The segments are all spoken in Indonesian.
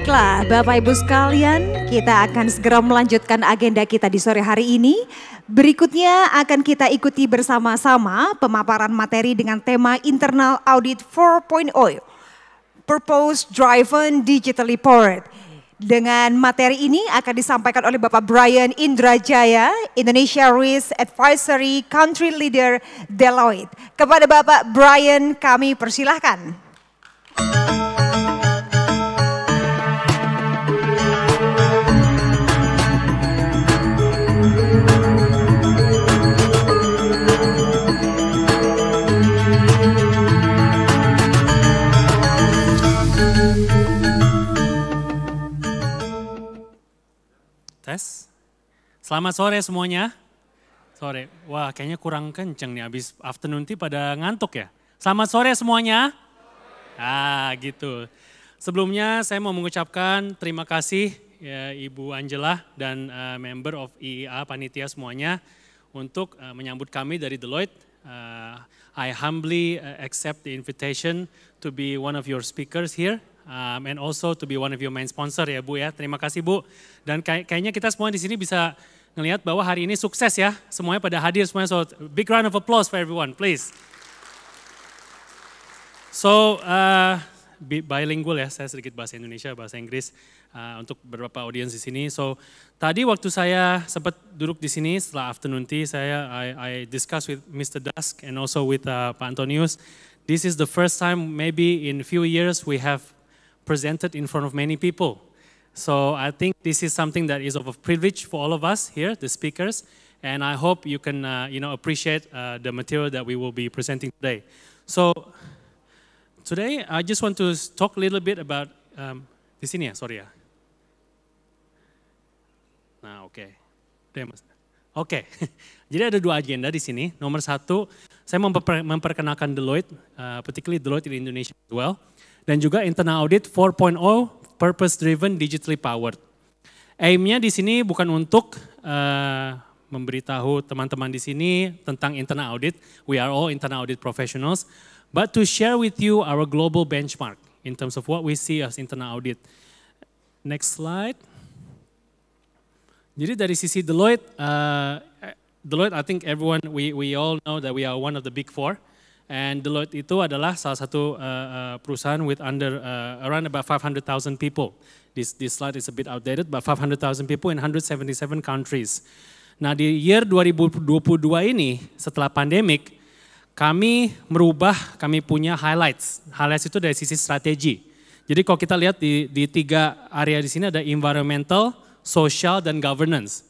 Baiklah, Bapak Ibu sekalian, kita akan segera melanjutkan agenda kita di sore hari ini. Berikutnya akan kita ikuti bersama-sama pemaparan materi dengan tema Internal Audit 4.0, Purpose Driven Digitally Powered. Dengan materi ini akan disampaikan oleh Bapak Brian Indrajaya, Indonesia Risk Advisory Country Leader Deloitte. Kepada Bapak Brian kami persilahkan. Tes. Selamat sore semuanya. Sore. Wah, kayaknya kurang kenceng nih habis afternoon tea pada ngantuk ya. Selamat sore semuanya. Gitu. Sebelumnya saya mau mengucapkan terima kasih ya, Ibu Angela dan member of IIA panitia semuanya untuk menyambut kami dari Deloitte. I humbly accept the invitation to be one of your speakers here. And also to be one of your main sponsor ya Bu ya. Terima kasih Bu. Dan kayaknya kita semua di sini bisa ngelihat bahwa hari ini sukses ya. Semuanya pada hadir semuanya. So big round of applause for everyone please. So bilingual ya, saya sedikit bahasa Indonesia, bahasa Inggris untuk beberapa audiens di sini. So tadi waktu saya sempat duduk di sini setelah afternoon tea, I discuss with Mr. Dusk and also with Pak Antonius. This is the first time maybe in a few years we have presented in front of many people. So I think this is something that is of a privilege for all of us here, the speakers, and I hope you can appreciate the material that we will be presenting today. So today I just want to talk a little bit about di sini ya, sorry ya. Nah, oke. Oke. Jadi ada dua agenda di sini. Nomor satu, saya memperkenalkan Deloitte, particularly Deloitte in Indonesia as well. Dan juga Internal Audit 4.0 Purpose Driven Digitally Powered. Aim-nya di sini bukan untuk memberitahu teman-teman di sini tentang internal audit. We are all internal audit professionals, but to share with you our global benchmark in terms of what we see as internal audit. Next slide. Jadi dari sisi Deloitte, Deloitte I think everyone we all know that we are one of the big four. And Deloitte itu adalah salah satu perusahaan with around about 500,000 people. This slide is a bit outdated, but 500,000 people in 177 countries. Nah di year 2022 ini setelah pandemik, kami punya highlights. Highlights itu dari sisi strategi. Jadi kalau kita lihat di tiga area di sini ada environmental, social, dan governance.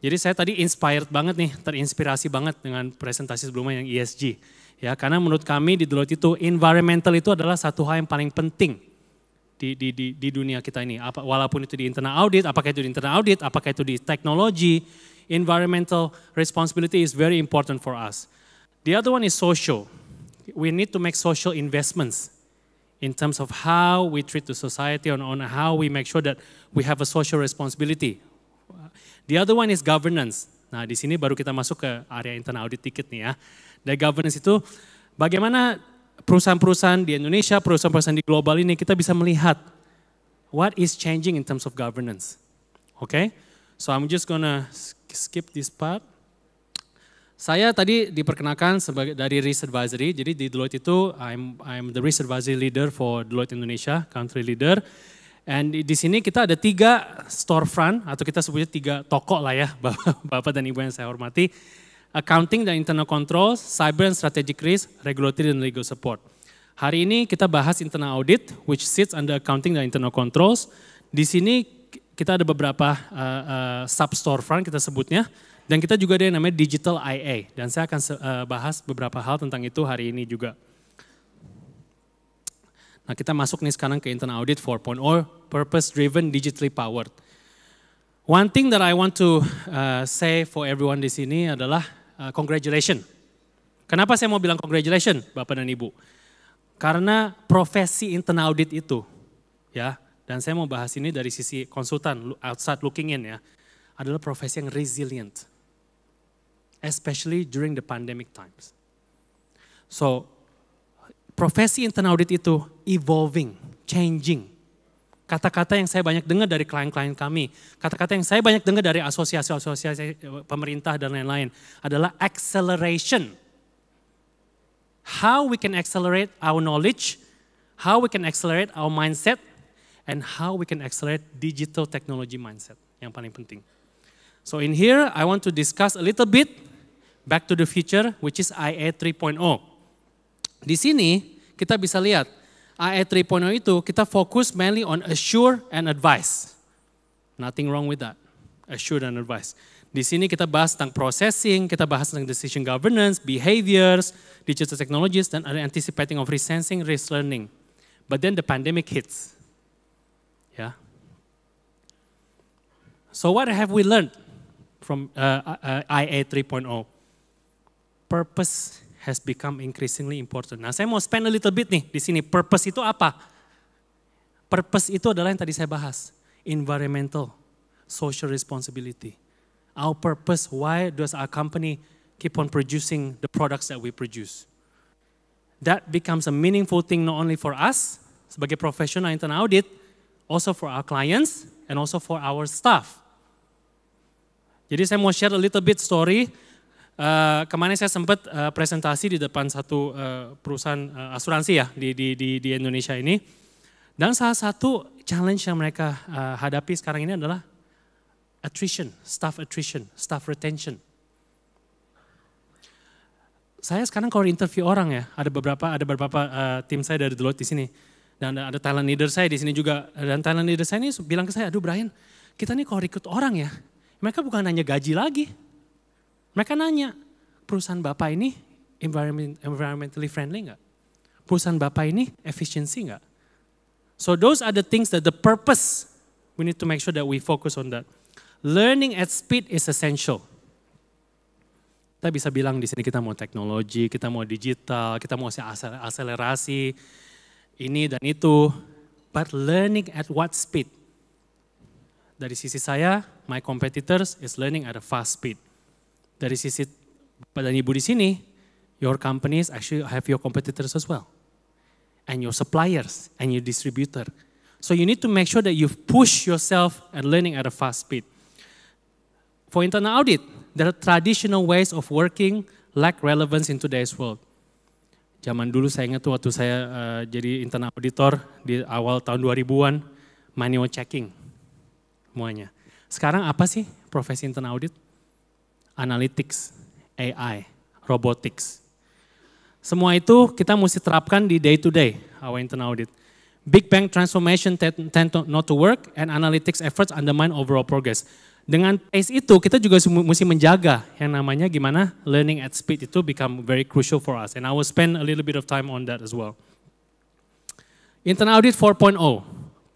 Jadi saya tadi inspired banget nih, terinspirasi banget dengan presentasi sebelumnya yang ESG. Ya, karena menurut kami di Deloitte itu environmental itu adalah satu hal yang paling penting di dunia kita ini. Walaupun itu di internal audit, apakah itu di internal audit, apakah itu di teknologi, environmental responsibility is very important for us. The other one is social. We need to make social investments in terms of how we treat the society on how we make sure that we have a social responsibility. The other one is governance. Nah, di sini baru kita masuk ke area internal audit dikit nih ya. Dari governance itu bagaimana perusahaan-perusahaan di Indonesia, perusahaan-perusahaan di global ini kita bisa melihat what is changing in terms of governance. Okay? So I'm just gonna skip this part. Saya tadi diperkenalkan sebagai dari Risk Advisory. Jadi di Deloitte itu I'm the Risk Advisory Leader for Deloitte Indonesia, Country Leader. And di sini kita ada 3 storefront atau kita sebutnya 3 toko lah ya, Bapak dan Ibu yang saya hormati. Accounting dan internal controls, cyber and strategic risk, regulatory dan legal support. Hari ini kita bahas internal audit, which sits under accounting dan internal controls. Di sini kita ada beberapa sub storefront kita sebutnya, dan kita juga ada yang namanya digital IA. Dan saya akan bahas beberapa hal tentang itu hari ini juga. Nah kita masuk nih sekarang ke internal audit 4.0, purpose driven digitally powered. One thing that I want to say for everyone di sini adalah congratulations. Kenapa saya mau bilang congratulations Bapak dan Ibu? Karena profesi internal audit itu ya, dan saya mau bahas ini dari sisi konsultan, outside looking in ya, adalah profesi yang resilient. Especially during the pandemic times. So profesi internal audit itu evolving, changing. Kata-kata yang saya banyak dengar dari klien-klien kami, kata-kata yang saya banyak dengar dari asosiasi-asosiasi pemerintah dan lain-lain adalah acceleration. How we can accelerate our knowledge, how we can accelerate our mindset, and how we can accelerate digital technology mindset, yang paling penting. So in here, I want to discuss a little bit back to the future, which is IA 3.0. Di sini kita bisa lihat, IA 3.0 itu kita fokus mainly on assure and advise. Nothing wrong with that, assure and advise. Di sini kita bahas tentang processing, kita bahas tentang decision governance, behaviors, digital technologies, dan anticipating of risk sensing, risk learning. But then the pandemic hits. Yeah. So what have we learned from IA 3.0? Purpose has become increasingly important. Nah, saya mau spend a little bit nih di sini. Purpose itu apa? Purpose itu adalah yang tadi saya bahas. Environmental, social responsibility. Our purpose, why does our company keep on producing the products that we produce? That becomes a meaningful thing not only for us, sebagai professional internal audit, also for our clients, and also for our staff. Jadi saya mau share a little bit story. Kemarin saya sempat presentasi di depan satu perusahaan asuransi ya di Indonesia ini. Dan salah satu challenge yang mereka hadapi sekarang ini adalah attrition, staff retention. Saya sekarang kalau interview orang ya, ada beberapa tim saya dari Deloitte di sini. Dan ada talent leader saya di sini juga. Dan talent leader saya ini bilang ke saya, aduh Brian, kita nih kalau rekrut orang ya, mereka bukan nanya gaji lagi. Mereka nanya, perusahaan Bapak ini environmentally friendly nggak? Perusahaan Bapak ini efficiency nggak? So those are the things that the purpose, we need to make sure that we focus on that. Learning at speed is essential. Kita bisa bilang di sini kita mau teknologi, kita mau digital, kita mau akselerasi, ini dan itu. But learning at what speed? Dari sisi saya, my competitors is learning at a fast speed. Dari sisi Bapak dan Ibu di sini, your companies actually have your competitors as well. And your suppliers, and your distributor. So you need to make sure that you push yourself and learning at a fast speed. For internal audit, there are traditional ways of working lack relevance in today's world. Zaman dulu saya ingat waktu saya jadi internal auditor di awal tahun 2000-an, manual checking semuanya. Sekarang apa sih profesi internal audit? Analytics, AI, robotics. Semua itu kita mesti terapkan di day to day, our internal audit. Big bang transformation tend not to work and analytics efforts undermine overall progress. Dengan pace itu kita juga mesti menjaga yang namanya gimana learning at speed itu become very crucial for us. And I will spend a little bit of time on that as well. Internal audit 4.0,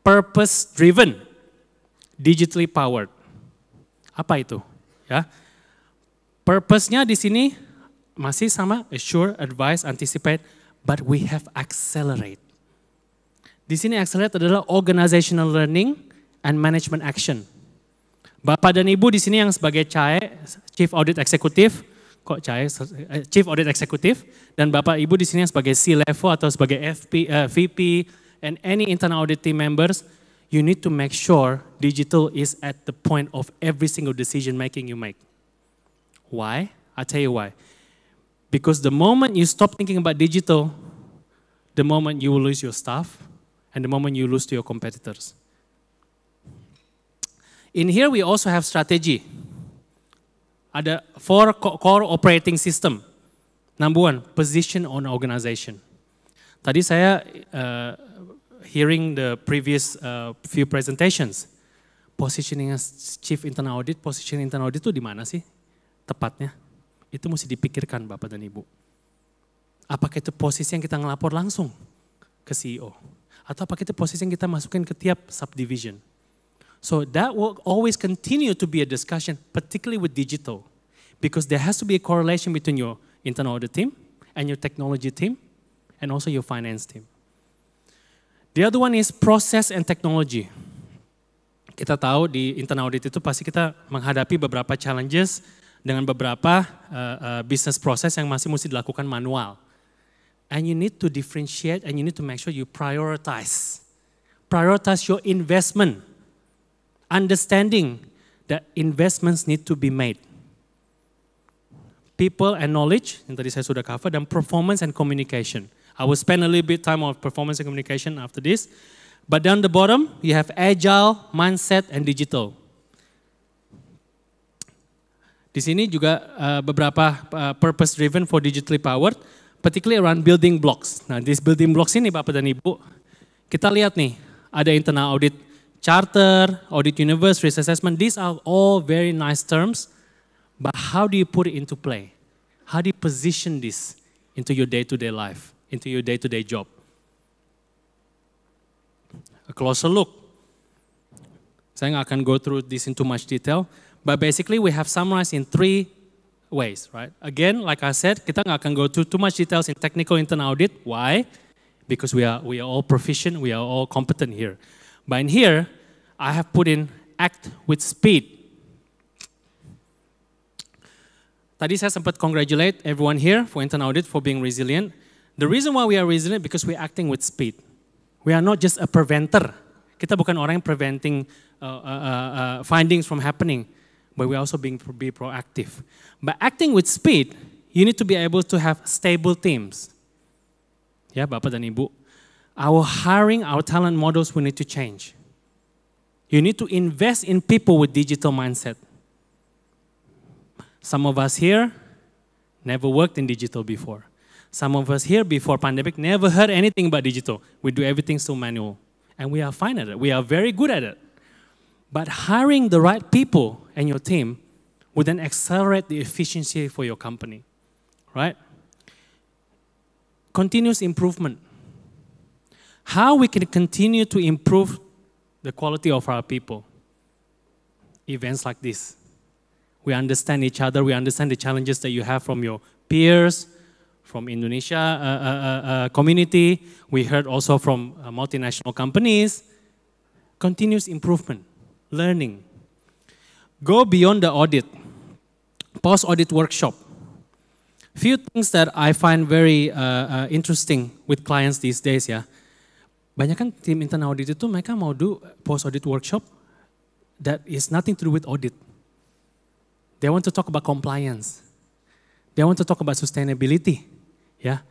purpose driven, digitally powered. Apa itu? Ya. Purpose-nya di sini masih sama, assure, advise, anticipate, but we have accelerate. Di sini accelerate adalah organizational learning and management action. Bapak dan Ibu di sini yang sebagai Chief Audit Executive, Chief Audit Executive, dan Bapak Ibu di sini yang sebagai C-level atau sebagai VP, and any internal audit team members, you need to make sure digital is at the point of every single decision making you make. Why? I'll tell you why. Because the moment you stop thinking about digital, the moment you will lose your staff, and the moment you lose to your competitors. In here we also have strategy. Ada 4 core operating system. Number 1, position on organization. Tadi saya hearing the previous few presentations, positioning as Chief Internal Audit, position internal audit itu di mana sih tepatnya? Itu mesti dipikirkan Bapak dan Ibu. Apakah itu posisi yang kita ngelapor langsung ke CEO? Atau apakah itu posisi yang kita masukin ke tiap subdivision? So that will always continue to be a discussion, particularly with digital. Because there has to be a correlation between your internal audit team and your technology team and also your finance team. The other one is process and technology. Kita tahu di internal audit itu pasti kita menghadapi beberapa challenges dengan beberapa business process yang masih mesti dilakukan manual. And you need to differentiate and you need to make sure you prioritize prioritize your investment, understanding that investments need to be made. People and knowledge, yang tadi saya sudah cover, dan performance and communication. I will spend a little bit time on performance and communication after this. But down the bottom, you have agile, mindset, and digital. Di sini juga beberapa purpose driven for digitally powered, particularly around building blocks. Nah, these building blocks ini Bapak dan Ibu, kita lihat nih, ada internal audit charter, audit universe, risk assessment. These are all very nice terms, but how do you put it into play? How do you position this into your day-to-day life, into your day-to-day job? A closer look. Saya nggak akan go through this in too much detail, but basically we have summarized in 3 ways, right? Again, like I said, kita nggak akan go through too much details in technical internal audit. Why? Because we are all proficient, we are all competent here. But in here, I have put in act with speed. Tadi saya sempat congratulate everyone here for internal audit for being resilient. The reason why we are resilient because we are acting with speed. We are not just a preventer. Kita bukan orang yang preventing findings from happening, but we are also be proactive. By acting with speed, you need to be able to have stable teams. Ya, Bapak dan Ibu. Our hiring, our talent models will need to change. You need to invest in people with digital mindset. Some of us here never worked in digital before. Some of us here before pandemic never heard anything about digital. We do everything so manual. And we are fine at it. We are very good at it. But hiring the right people and your team will then accelerate the efficiency for your company. Right? Continuous improvement. How we can continue to improve the quality of our people. Events like this. We understand each other, we understand the challenges that you have from your peers, from Indonesia community. We heard also from multinational companies. Continuous improvement, learning. Go beyond the audit. Post-audit workshop. Few things that I find very interesting with clients these days ya. Banyak kan tim internal audit itu mereka mau do post-audit workshop that is nothing to do with audit. They want to talk about compliance. They want to talk about sustainability, yeah,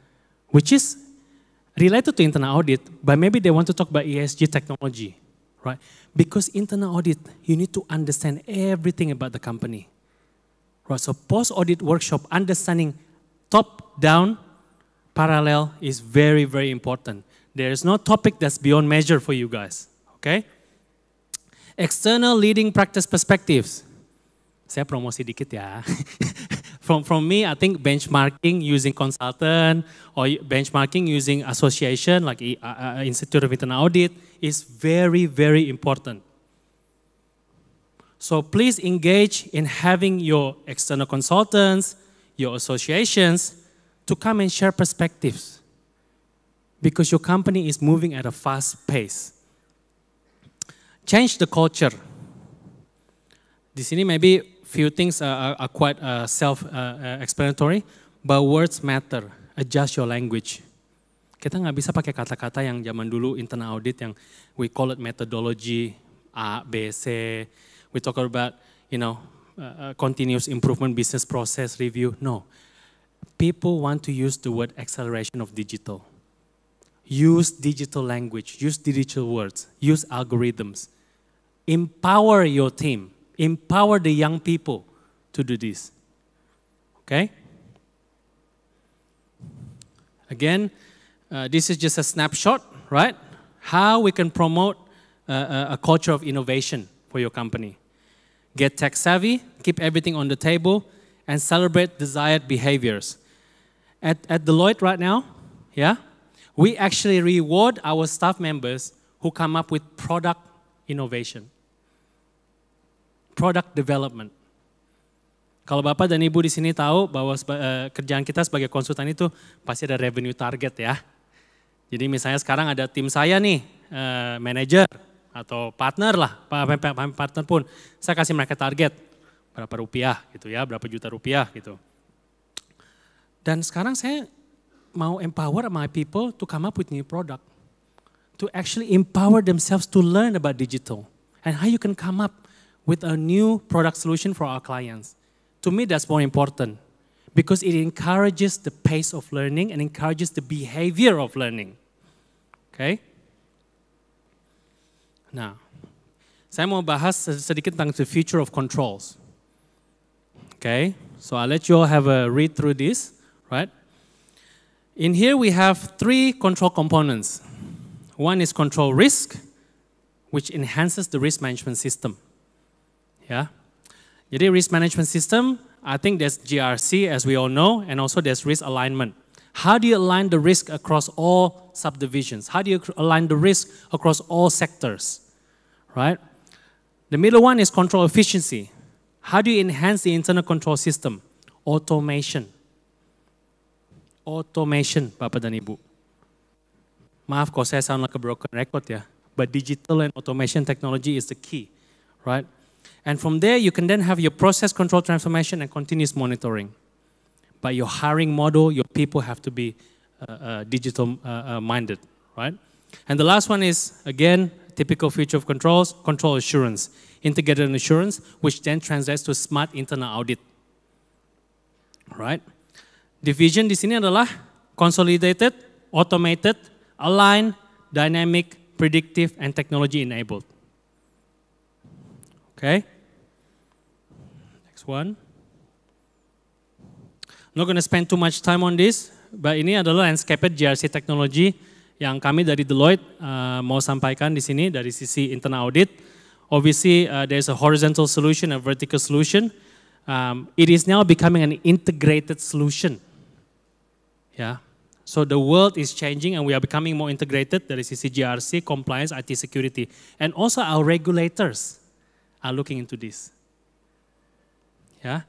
which is related to internal audit, but maybe they want to talk about ESG technology, right? Because internal audit, you need to understand everything about the company, right? So post-audit workshop, understanding top-down parallel is very, very important. There is no topic that's beyond measure for you guys, okay? External leading practice perspectives. Saya promosi dikit ya. From me, I think benchmarking using consultant or benchmarking using association like Institute of Internal Audit is very, very important. So please engage in having your external consultants, your associations to come and share perspectives. Because your company is moving at a fast pace. Change the culture. Di sini maybe few things are quite self-explanatory, but words matter. Adjust your language. Kita nggak bisa pakai kata-kata yang zaman dulu internal audit yang we call it methodology, A, B, C. We talk about, continuous improvement, business process review. No. People want to use the word acceleration of digital. Use digital language, use digital words, use algorithms. Empower your team, empower the young people to do this. Okay? Again, this is just a snapshot, right? How we can promote a culture of innovation for your company. Get tech savvy, keep everything on the table, and celebrate desired behaviors. At Deloitte right now, yeah, we actually reward our staff members who come up with product innovation, product development. Kalau Bapak dan Ibu di sini tahu bahwa kerjaan kita sebagai konsultan itu pasti ada revenue target ya. Jadi misalnya sekarang ada tim saya nih, manajer atau partner lah, partner pun, saya kasih mereka target berapa rupiah gitu ya, berapa juta rupiah gitu. Dan sekarang saya mau empower my people to come up with new product. to actually empower themselves to learn about digital and how you can come up with a new product solution for our clients. To me, that's more important because it encourages the pace of learning and encourages the behavior of learning. Okay? Nah, saya mau bahas sedikit tentang the future of controls. Okay, so I'll let you all have a read through this, right? In here we have 3 control components. One is control risk, which enhances the risk management system. Yeah, jadi risk management system, I think there's GRC as we all know, and also there's risk alignment. How do you align the risk across all subdivisions? How do you align the risk across all sectors, right? The middle one is control efficiency. How do you enhance the internal control system? Automation. Automation, Bapak dan Ibu. Maaf kalau saya sound like a broken record ya, but digital and automation technology is the key, right? And from there, you can then have your process control transformation and continuous monitoring. But your hiring model, your people have to be digital minded, right? And the last one is, again, typical feature of controls, control assurance. Integrated assurance, which then translates to smart internal audit. Right? Division di sini adalah consolidated, automated, aligned, dynamic, predictive, and technology enabled. Okay? Next one. I'm not going to spend too much time on this, but ini adalah landscape GRC technology yang kami dari Deloitte mau sampaikan di sini dari sisi internal audit. Obviously, there's a horizontal solution, a vertical solution. It is now becoming an integrated solution. Yeah. So the world is changing and we are becoming more integrated. There is GRC, compliance, IT security. And also our regulators are looking into this. Yeah.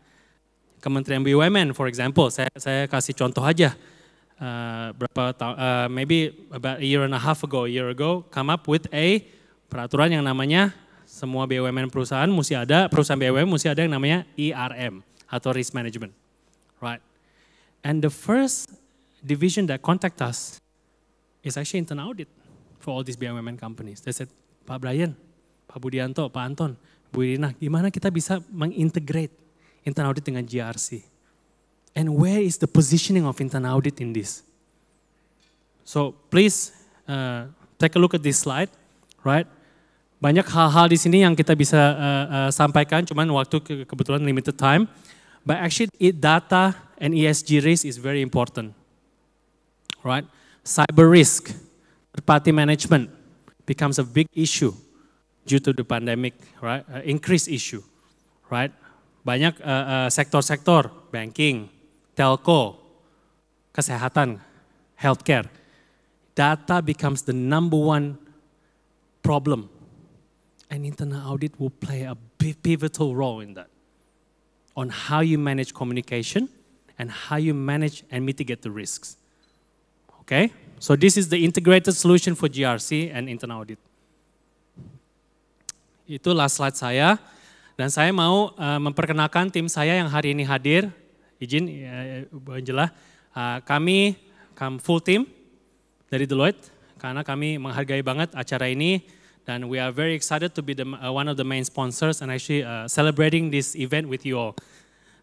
Kementerian BUMN, for example, saya kasih contoh aja. Maybe about a year ago, come up with a peraturan yang namanya semua BUMN perusahaan BUMN mesti ada yang namanya ERM atau risk management, right? And the first division that contact us is actually internal audit for all these BUMN companies. They said, Pak Brian, Pak Budianto, Pak Anton, Bu Irina, gimana kita bisa mengintegrate internal audit dengan GRC? And where is the positioning of internal audit in this? So please take a look at this slide, right? Banyak hal-hal di sini yang kita bisa sampaikan, cuman waktu kebetulan limited time. But actually data and ESG risk is very important, right? Cyber risk, third-party management becomes a big issue due to the pandemic, right? Increased issue, right? Banyak sektor-sektor, banking, telco, kesehatan, healthcare. Data becomes the #1 problem. And internal audit will play a pivotal role in that, on how you manage communication and how you manage and mitigate the risks. Okay, so this is the integrated solution for GRC and internal audit. Itu last slide saya, dan saya mau memperkenalkan tim saya yang hari ini hadir. Izin, Bu Angela, kami full team dari Deloitte, karena kami menghargai banget acara ini. And we are very excited to be one of the main sponsors and actually celebrating this event with you all.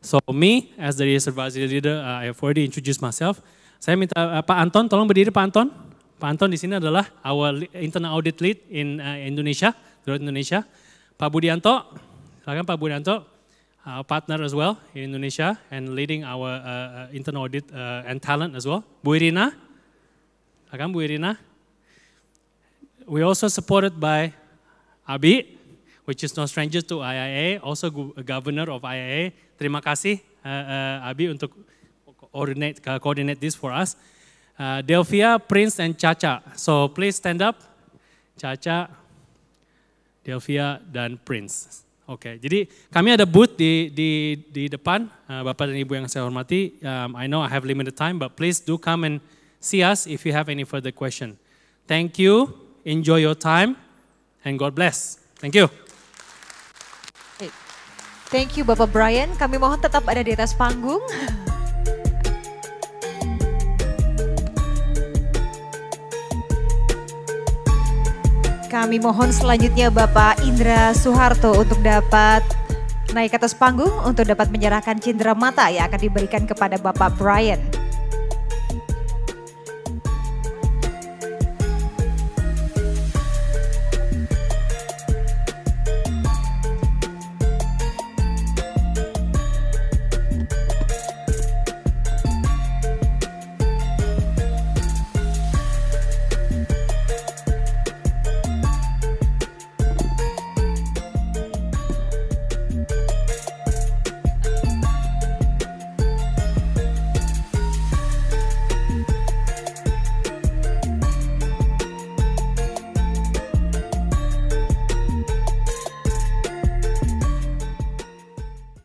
So me, as the supervisory leader, I have already introduced myself. Saya minta Pak Anton, tolong berdiri Pak Anton. Pak Anton di sini adalah our internal audit lead in Indonesia, Deloitte Indonesia. Pak Budianto, silakan Pak Budianto, our partner as well in Indonesia and leading our internal audit and talent as well. Bu Irina, silakan Bu Irina. We also supported by Abi, which is no stranger to IIA, also governor of IIA. Terima kasih Abi untuk coordinate this for us. Delvia, Prince, and Caca. So please stand up. Caca, Delvia, dan Prince. Oke, jadi kami ada booth di depan, Bapak dan Ibu yang saya hormati. I know I have limited time, but please do come and see us if you have any further question. Thank you. Enjoy your time and God bless. Thank you. Thank you Bapak Brian. Kami mohon tetap ada di atas panggung. Kami mohon selanjutnya Bapak Indra Soeharto untuk dapat naik ke atas panggung untuk dapat menyerahkan cindera mata yang akan diberikan kepada Bapak Brian.